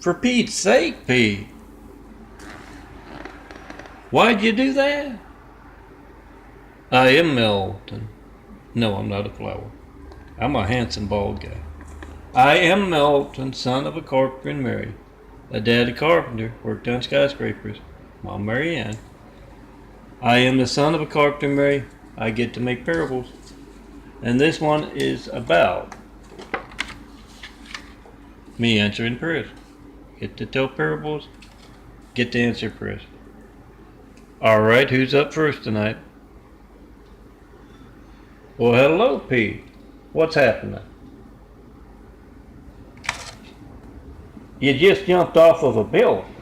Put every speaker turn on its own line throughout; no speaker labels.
For Pete's sake, Pete. Why'd you do that? I am Melton. No, I'm not a flower. I'm a handsome bald guy. I am Melton, son of a carpenter and Mary. A dad a carpenter, worked on skyscrapers. Mom Mary Ann. I am the son of a carpenter and Mary. I get to make parables. And this one is about me answering prayers. Get to tell parables, get to answer prayers. Alright, who's up first tonight? Well, hello, Pete. What's happening? You just jumped off of a building.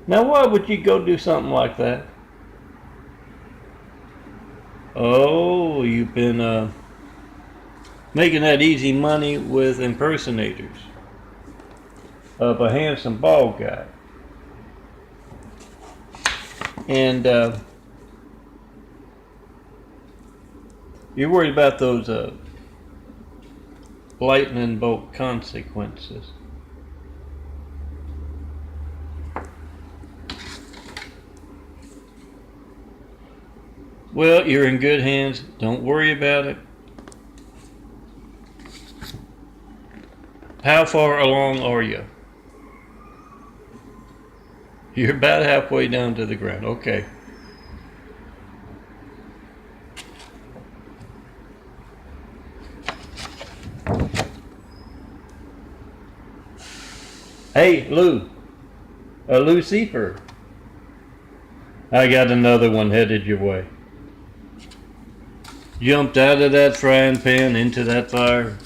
Now, why would you go do something like that? Oh, you've been making that easy money with impersonators of a handsome bald guy. And you're worried about those lightning bolt consequences. Well, you're in good hands. Don't worry about it. How far along are you? You're about halfway down to the ground. Okay. Hey, Lucifer. I got another one headed your way. Jumped out of that frying pan into that fire.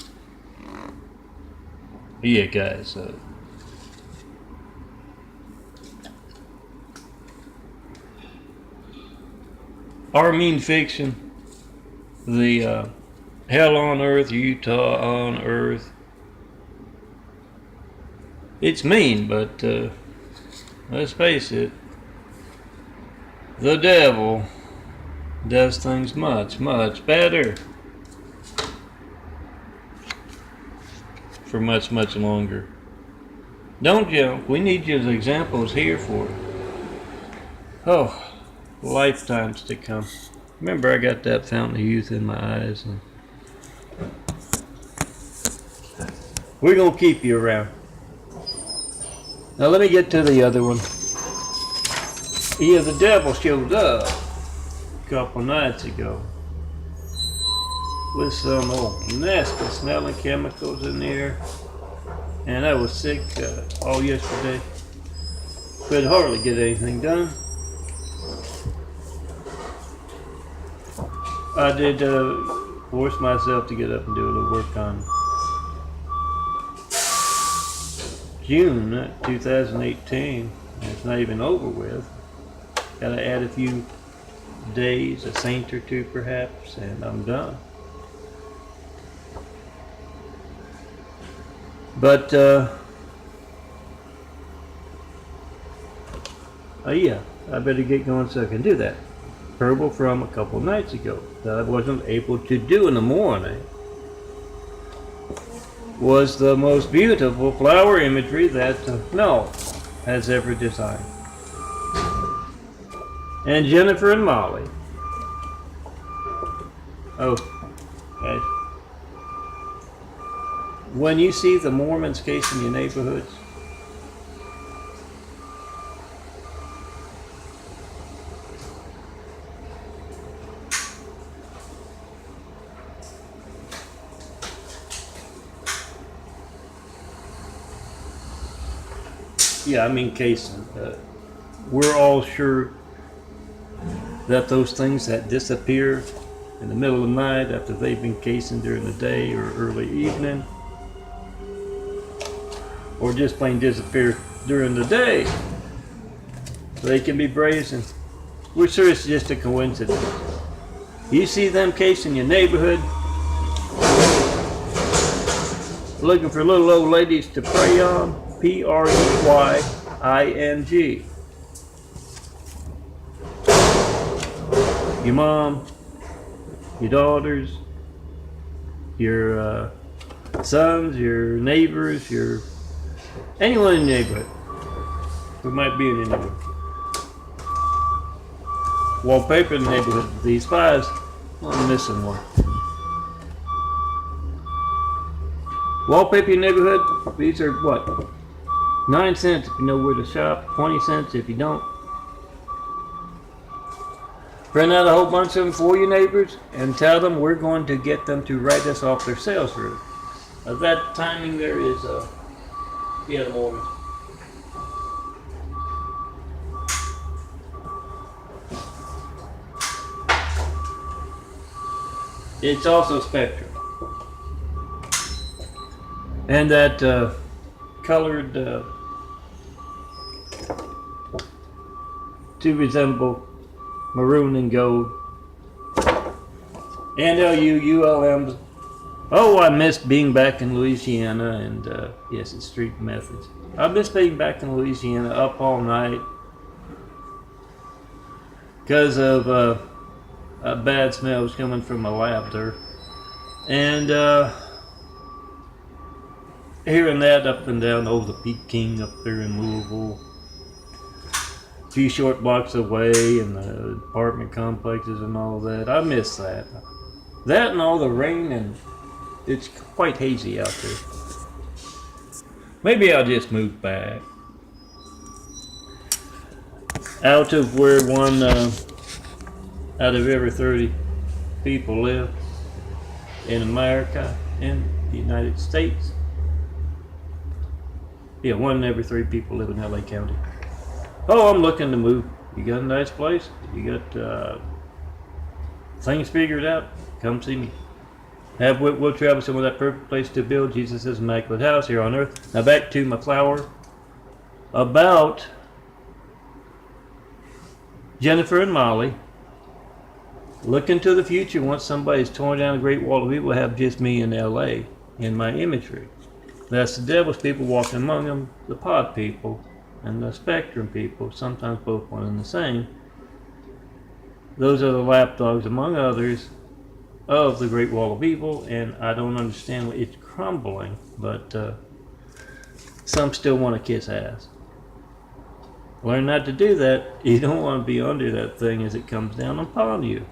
Yeah, guys. Our mean fiction, the hell on earth, Utah on earth. It's mean, but let's face it, the devil does things much, much better for much, much longer. Don't jump. We need you as examples here for it. Oh, lifetimes to come. Remember, I got that fountain of youth in my eyes. And we're going to keep you around. Now let me get to the other one. Yeah, the devil showed up a couple nights ago with some old nasty smelling chemicals in the air, and I was sick all yesterday. Could hardly get anything done. I did force myself to get up and do a little work on June 2018. It's not even over with. Gotta add a few days, a saint or two perhaps, and I'm done. But yeah, I better get going so I can do that. Parable from a couple nights ago that I wasn't able to do in the morning was the most beautiful flower imagery that Mel has ever designed. And Jennifer and Molly. Oh, guys. When you see the Mormons casing your neighborhoods, yeah, I mean casing. We're all sure that those things that disappear in the middle of the night after they've been casing during the day or early evening, or just plain disappear during the day, they can be brazen. We're sure it's just a coincidence. You see them casing your neighborhood, looking for little old ladies to prey on. Preying. Your mom, your daughters, your sons, your neighbors, anyone in the neighborhood who might be in the neighborhood. Wallpaper in the neighborhood. These 5s, I'm missing one. Wallpaper in your neighborhood, these are what? 9 cents if you know where to shop, 20 cents if you don't. Print out a whole bunch of them for your neighbors and tell them we're going to get them to write us off their sales route. That timing there is, yeah, the mortgage. It's also Spectrum. And that colored to resemble maroon and gold. And ULM. Oh, I miss being back in Louisiana, and yes, it's street methods. I miss being back in Louisiana, up all night because of a bad smell was coming from my lab there, and hearing that up and down over the Peking up there in Louisville, a few short blocks away, and the apartment complexes and all that. I miss that. That and all the rain, and it's quite hazy out there. Maybe I'll just move back out of where one out of every 30 people live in America, in the United States. Yeah, 1 in every 3 people live in LA County. Oh, I'm looking to move. You got a nice place? You got things figured out? Come see me. We'll travel some of that perfect place to build Jesus' immaculate house here on earth. Now back to my flower. About Jennifer and Molly. Look into the future. Once somebody's torn down the Great Wall of Evil, we'll have just me in LA in my imagery. That's the devil's people walking among them, the pod people, and the spectrum people, sometimes both one and the same. Those are the lapdogs, among others, of the Great Wall of Evil, and I don't understand why it's crumbling, but some still want to kiss ass. Learn not to do that. You don't want to be under that thing as it comes down upon you.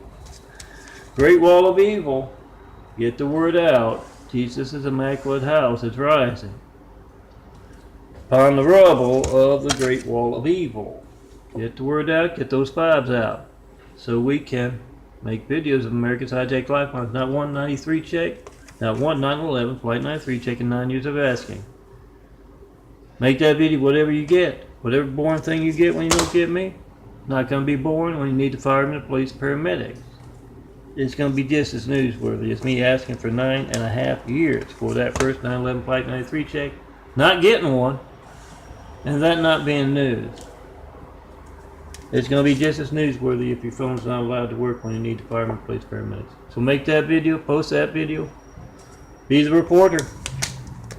Great Wall of Evil, get the word out. Jesus' immaculate house is rising upon the rubble of the Great Wall of Evil. Get the word out, get those 5s out, so we can make videos of America's hijacked lifelines. Not one 93 check, not one 9/11, flight 93 check, and 9 years of asking. Make that video whatever you get, whatever boring thing you get when you don't get me. Not going to be boring when you need the firemen, the police, paramedics. It's going to be just as newsworthy as me asking for 9.5 years for that first 9/11 flight 93 check, not getting one, and that not being news. It's going to be just as newsworthy if your phone's not allowed to work when you need the firemen, police, paramedics. So make that video, post that video, be the reporter.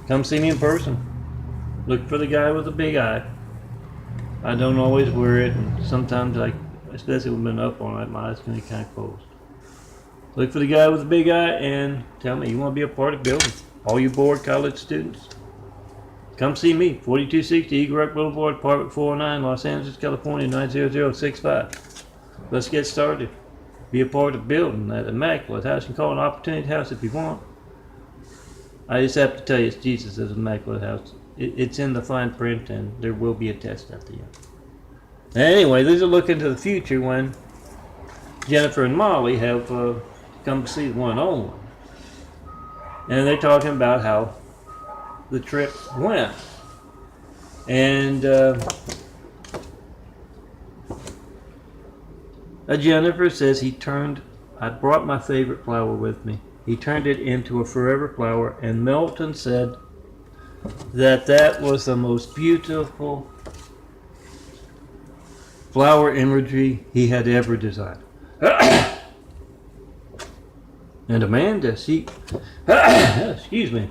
Come see me in person. Look for the guy with the big eye. I don't always wear it, and sometimes, especially when I've been up all night, my eyes can be kind of closed. Look for the guy with the big eye and tell me you want to be a part of building. All you bored college students, come see me. 4260 Eagle Rock Boulevard, Apartment 409, Los Angeles, California, 90065. Let's get started. Be a part of building that immaculate house. You can call it an opportunity house if you want. I just have to tell you, it's Jesus' immaculate house. It's in the fine print, and there will be a test at the end. Anyway, these are looking into the future when Jennifer and Molly have come to see the one and only. And they're talking about how the trip went. And Jennifer says I brought my favorite flower with me. He turned it into a forever flower, and Milton said that was the most beautiful flower imagery he had ever designed. And Amanda, excuse me,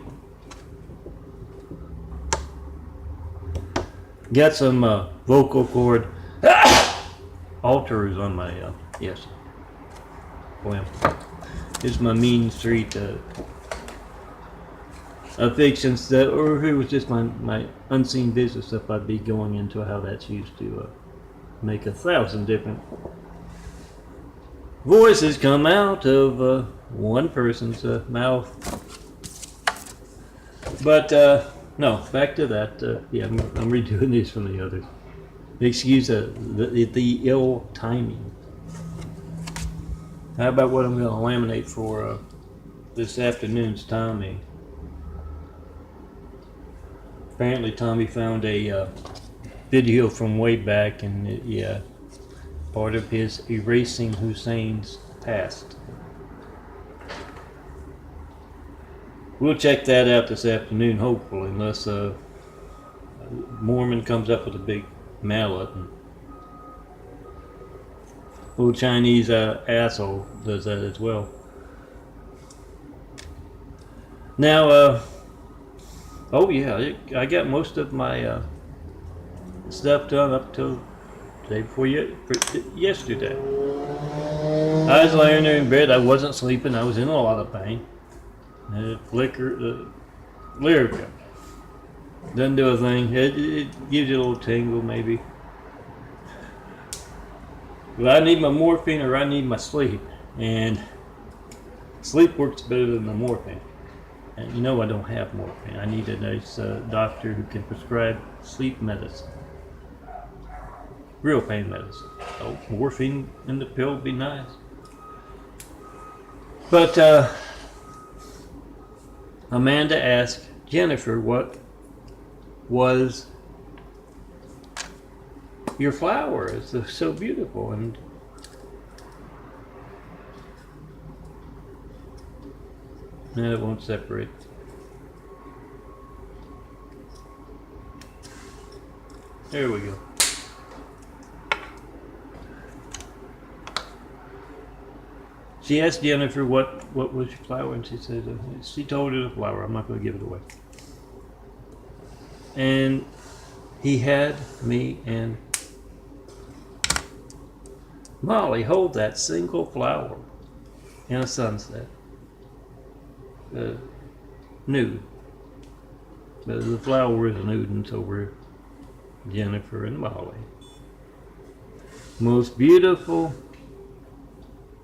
got some vocal cord alters on my, yes, well, it's my Mean Street fiction stuff, or if it was just my unseen business stuff, I'd be going into how that's used to make 1,000 different voices come out of one person's mouth. But no, back to that. Yeah, I'm redoing these from the others. Excuse the ill timing. How about what I'm going to laminate for this afternoon's Tommy? Apparently Tommy found a video from way back, and yeah, part of his erasing Hussein's past. We'll check that out this afternoon, hopefully, unless Mormon comes up with a big mallet. And little Chinese asshole does that as well. Now, oh yeah, I got most of my stuff done up till the day before yesterday. I was laying there in bed. I wasn't sleeping. I was in a lot of pain. Lyrica doesn't do a thing. It gives you a little tingle, maybe. But I need my morphine, or I need my sleep, and sleep works better than the morphine. And you know I don't have morphine. I need a nice doctor who can prescribe sleep medicine, real pain medicine. Oh, morphine in the pill would be nice. But Amanda asked Jennifer, what was your flower? It's so beautiful. And no, it won't separate. There we go. She asked Jennifer what was your flower, and she said she told her the flower. I'm not going to give it away. And he had me and Molly hold that single flower in a sunset, nude. But the flower is nude, and so we're Jennifer and Molly. Most beautiful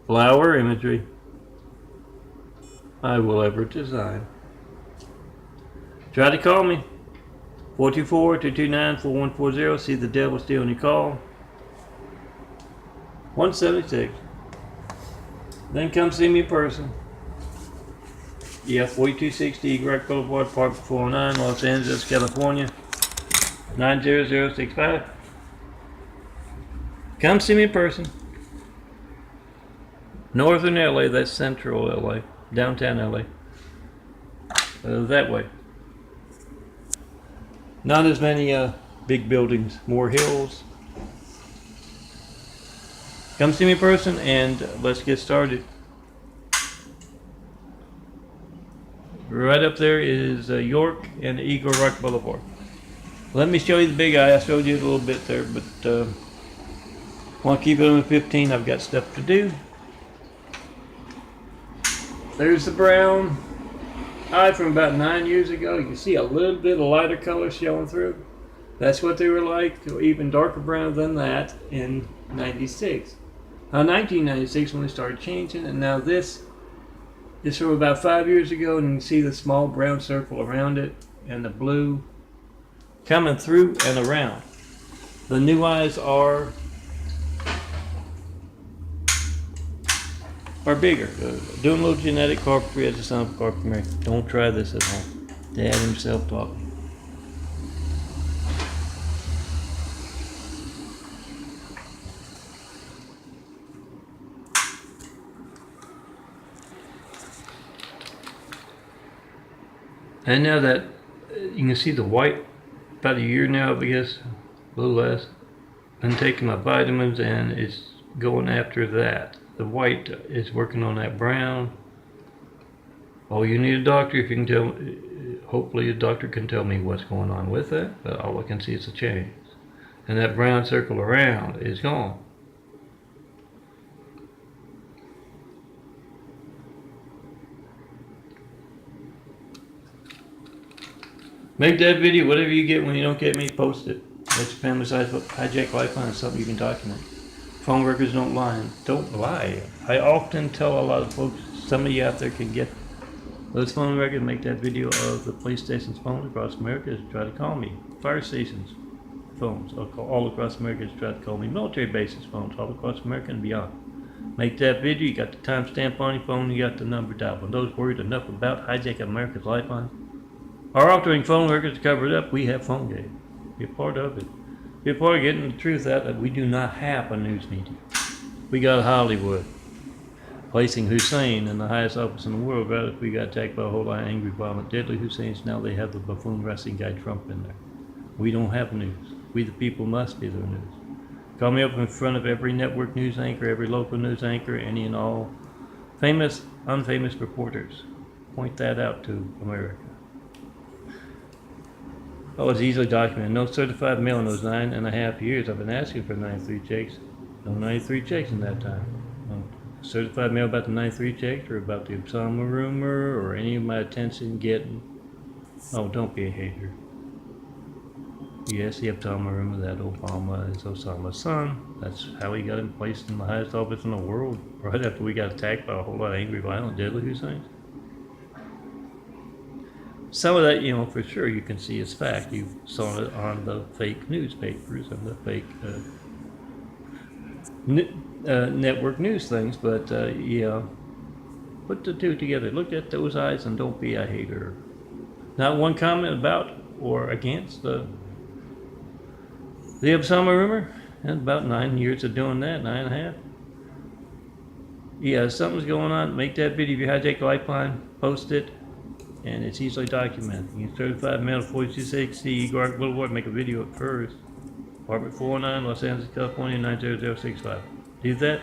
flower imagery I will ever design. Try to call me. 424-229-4140. See the devil stealing your call. 176. Then come see me in person. Yeah, 4260 Eagle Rock Boulevard, Apartment 409, Los Angeles, California, 90065. Come see me in person. Northern LA, that's central LA, downtown LA. That way. Not as many big buildings, more hills. Come see me in person, and let's get started. Right up there is York and Eagle Rock Boulevard. Let me show you the big eye. I showed you a little bit there, but I want to keep it on 15. I've got stuff to do. There's the brown eye from about 9 years ago. You can see a little bit of lighter color showing through. That's what they were like, even darker brown than that in 96. 1996 when they started changing, and now this is from about 5 years ago, and you can see the small brown circle around it and the blue coming through and around. The new eyes are bigger. Doing a little genetic carpentry as a son of carpentry. Don't try this at home. Dad himself taught me. And now that you can see the white, about a year now, I guess, a little less. I'm taking my vitamins, and it's going after that. The white is working on that brown. Oh, you need a doctor if you can tell. Hopefully, a doctor can tell me what's going on with that. But all I can see is a change, and that brown circle around is gone. Make that video, whatever you get when you don't get me, post it. Let your family size hijack lifeline is something you can document. Phone records don't lie. Don't lie. I often tell a lot of folks, some of you out there can get those phone records, make that video of the police station's phones across America to try to call me. Fire stations phones all across America to try to call me. Military bases phones all across America and beyond. Make that video, you got the timestamp on your phone, you got the number dialed. When those worried enough about hijacking America's lifeline or altering phone records to cover it up, we have phone game. Be a part of it. Be a part of getting the truth out that we do not have a news media. We got Hollywood placing Hussein in the highest office in the world. Right if we got attacked by a whole lot of angry, violent, deadly Husseins, now they have the buffoon wrestling guy Trump in there. We don't have news. We the people must be the news. Call me up in front of every network news anchor, every local news anchor, any and all famous, unfamous reporters. Point that out to America. Oh, it's easily documented. No certified mail in those 9.5 years. I've been asking for 93 checks. No 93 checks in that time. No certified mail about the 93 checks or about the Osama rumor or any of my attention getting. Oh, don't be a hater. Yes, the Osama rumor that Obama is Osama's son. That's how he got him placed in the highest office in the world right after we got attacked by a whole lot of angry, violent, deadly Husseins. Some of that, for sure you can see is fact. You saw it on the fake newspapers and the fake network news things, but yeah, put the two together. Look at those eyes and don't be a hater. Not one comment about or against the Osama rumor. And about 9 years of doing that, 9.5. Yeah, something's going on. Make that video. If you hijack the lifeline, post it. And it's easily documented. You can certify mail 4260 Eagle Boulevard, make a video at first. Apartment 409, Los Angeles, California, 90065. Do that.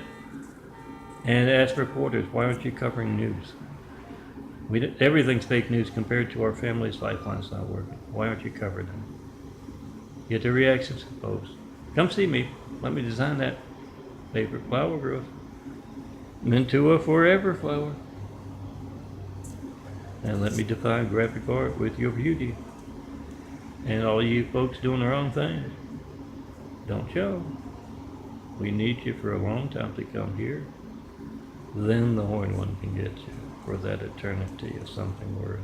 And ask reporters, why aren't you covering news? Everything's fake news compared to our family's lifeline's not working. Why aren't you covering them? Get the reactions, post. Come see me. Let me design that favorite flower growth. Into a forever flower. And let me define graphic art with your beauty. And all you folks doing the wrong things, don't show. We need you for a long time to come here. Then the horn one can get you for that eternity of something worse.